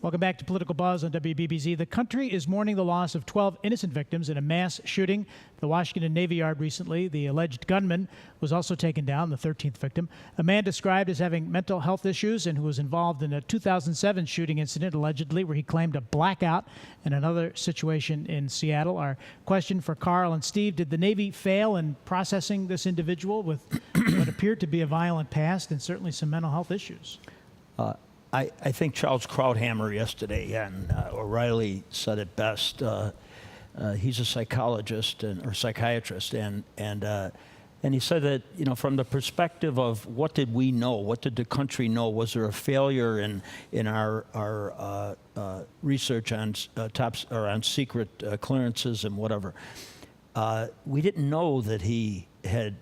Welcome back to Political Buzz on WBBZ. The country is mourning the loss of 12 innocent victims in a mass shooting at the Washington Navy Yard recently. The alleged gunman was also taken down, the 13th victim. A man described as having mental health issues and who was involved in a 2007 shooting incident, allegedly, where he claimed a blackout, and another situation in Seattle. Our question for Carl and Steve: did the Navy fail in processing this individual with what appeared to be a violent past and certainly some mental health issues? I think Charles Krauthammer yesterday, and O'Reilly said it best. He's a psychologist or psychiatrist, and he said that, you know, from the perspective of what did we know, what did the country know, was there a failure in our research on on secret clearances and whatever. We didn't know that he had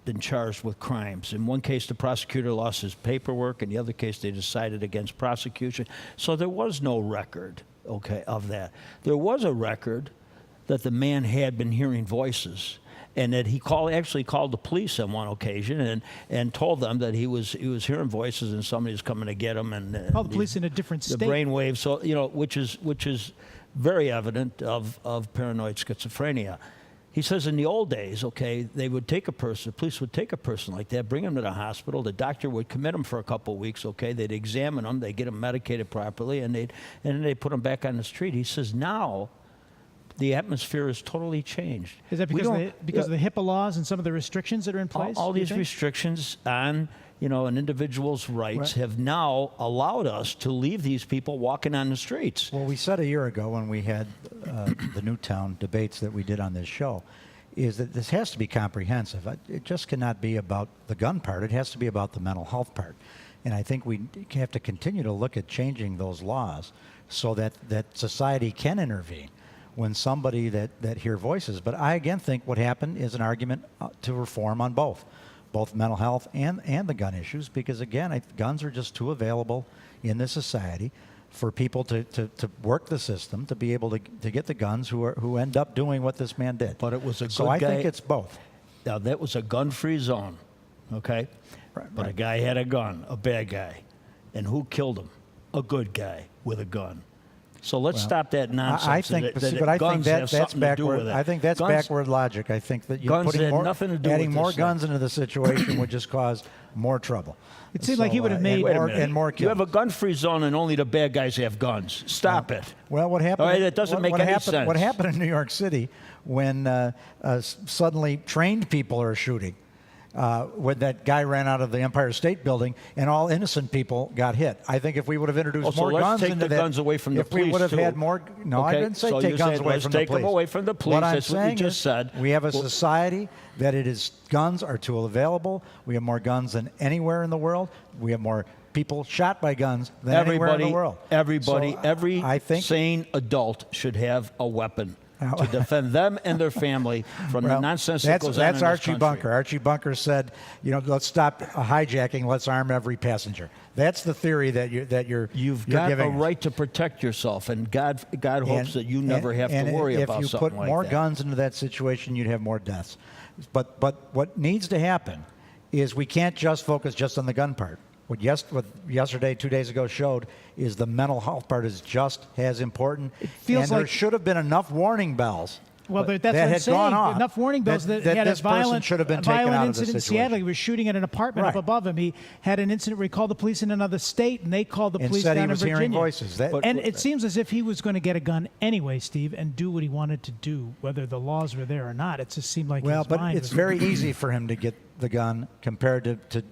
been charged with crimes. In one case, the prosecutor lost his paperwork. In the other case, they decided against prosecution. So there was no record, okay, of that. There was a record that the man had been hearing voices, and that he actually called the police on one occasion and told them that he was hearing voices and somebody was coming to get him. And called the police in a different state. The brainwave, so you know, which is very evident of paranoid schizophrenia. He says in the old days, okay, they would take a person, the police would take a person like that, bring him to the hospital, the doctor would commit him for a couple of weeks, okay, they'd examine him, they'd get him medicated properly, and then they'd put him back on the street. He says now the atmosphere has totally changed. Is that because of the HIPAA laws and some of the restrictions that are in place? All these restrictions on, you know, an individual's rights have now allowed us to leave these people walking on the streets. Well, we said a year ago when we had the Newtown debates that we did on this show, is that this has to be comprehensive. It just cannot be about the gun part. It has to be about the mental health part. And I think we have to continue to look at changing those laws so that society can intervene when somebody that hear voices. But I again think what happened is an argument to reform on both mental health and the gun issues, because again, guns are just too available in this society for people to work the system, to be able to get the guns who end up doing what this man did. But it was a good guy. So I think it's both. Now, that was a gun-free zone, okay? But a guy had a gun, a bad guy. And who killed him? A good guy with a gun. So let's stop that nonsense. I think, but I think that's backward. I think that's backward logic. I think that you're adding more guns into the situation would just cause more trouble. It seemed like he would have made more kills. You have a gun-free zone, and only the bad guys have guns. Stop it. Well, what happened? All right, that doesn't make any sense. What happened in New York City when suddenly trained people are shooting? When that guy ran out of the Empire State Building and all innocent people got hit. I think if we would have introduced more guns into that, take the guns away from the police, if we would have had more, no, I didn't say take guns away from the police. Take them away from the police. What I'm That's what you saying just is said. We have a society that guns are too available. We have more guns than anywhere in the world. We have more people shot by guns than anywhere in the world. Every sane adult should have a weapon to defend them and their family from the nonsense that goes on in this country. That's Archie Bunker. Archie Bunker said, you know, let's stop hijacking, let's arm every passenger. That's the theory that you've got a right to protect yourself, and God hopes that you never have to worry about something like that. If you put more guns into that situation, you'd have more deaths. But what needs to happen is we can't just focus just on the gun part. What yesterday, 2 days ago, showed is the mental health part is just as important. It feels and there should have been enough warning bells. Well, that's that what I'm had saying. gone off. Enough warning bells that he had this person should have been taken out of the incident in situation. Seattle. He was shooting at an apartment up above him. He had an incident where he called the police in another state, and they called the police down in Virginia. And said he was hearing voices. And it seems as if he was going to get a gun anyway, Steve, and do what he wanted to do, whether the laws were there or not. It just seemed like his mind but it's very easy for him to get the gun compared to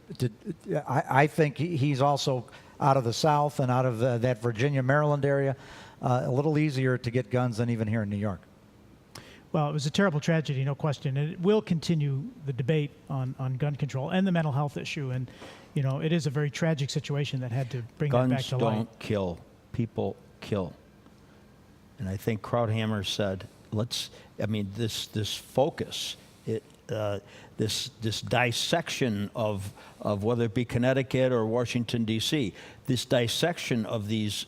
I think he's also out of the South and out of that Virginia, Maryland area, a little easier to get guns than even here in New York. Well, it was a terrible tragedy, no question, and it will continue the debate on gun control and the mental health issue. And, you know, it is a very tragic situation that had to bring that back to light. Guns don't kill. People kill. And I think Krauthammer said, this focus, this dissection of whether it be Connecticut or Washington, D.C., this dissection of these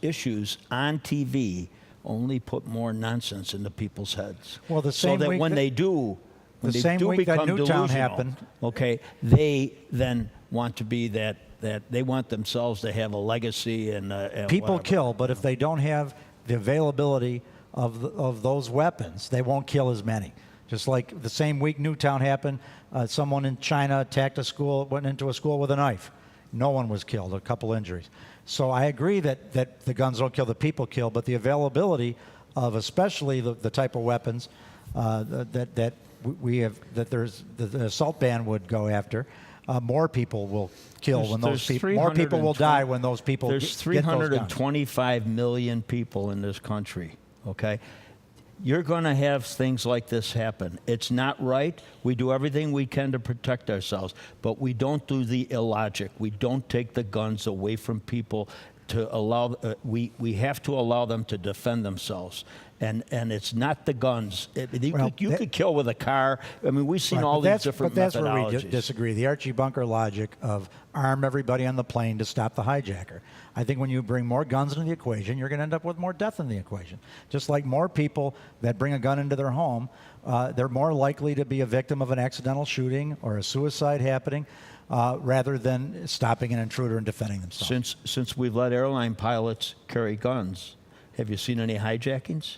issues on TV only put more nonsense into people's heads. Well, so that when they do become delusional, okay, they then want to be that that they want themselves to have a legacy and People whatever. kill, but if they don't have the availability of those weapons, they won't kill as many. Just like the same week Newtown happened, someone in China attacked a school, went into a school with a knife. No one was killed, a couple injuries. So I agree that the guns don't kill, the people kill, but the availability of especially the type of weapons that we have, that there's the assault ban would go after, more people will kill when those people, more people will die when those people There's get those guns. 325 million people in this country, okay? You're going to have things like this happen. It's not right. We do everything we can to protect ourselves, but we don't do the illogic. We don't take the guns away from people to allow, we have to allow them to defend themselves. And it's not the guns. You could kill with a car. I mean, we've seen all these different methodologies. But methodologies. that's where we disagree. The Archie Bunker logic of arm everybody on the plane to stop the hijacker. I think when you bring more guns into the equation, you're going to end up with more death in the equation. Just like more people that bring a gun into their home, they're more likely to be a victim of an accidental shooting or a suicide happening rather than stopping an intruder and defending themselves. Since we've let airline pilots carry guns, have you seen any hijackings?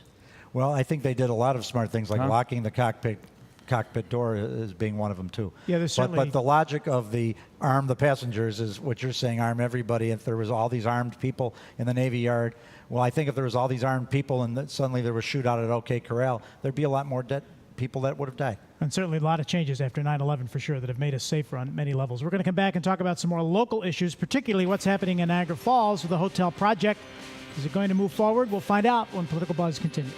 Well, I think they did a lot of smart things, like locking the cockpit door as being one of them too. Yeah, there's certainly. But the logic of the arm the passengers is what you're saying, arm everybody. If there was all these armed people in the Navy Yard, well, I think if there was all these armed people and suddenly there was shootout at OK Corral, there'd be a lot more dead people that would have died. And certainly a lot of changes after 9/11 for sure that have made us safer on many levels. We're going to come back and talk about some more local issues, particularly what's happening in Niagara Falls with the hotel project. Is it going to move forward? We'll find out when Political Buzz continues.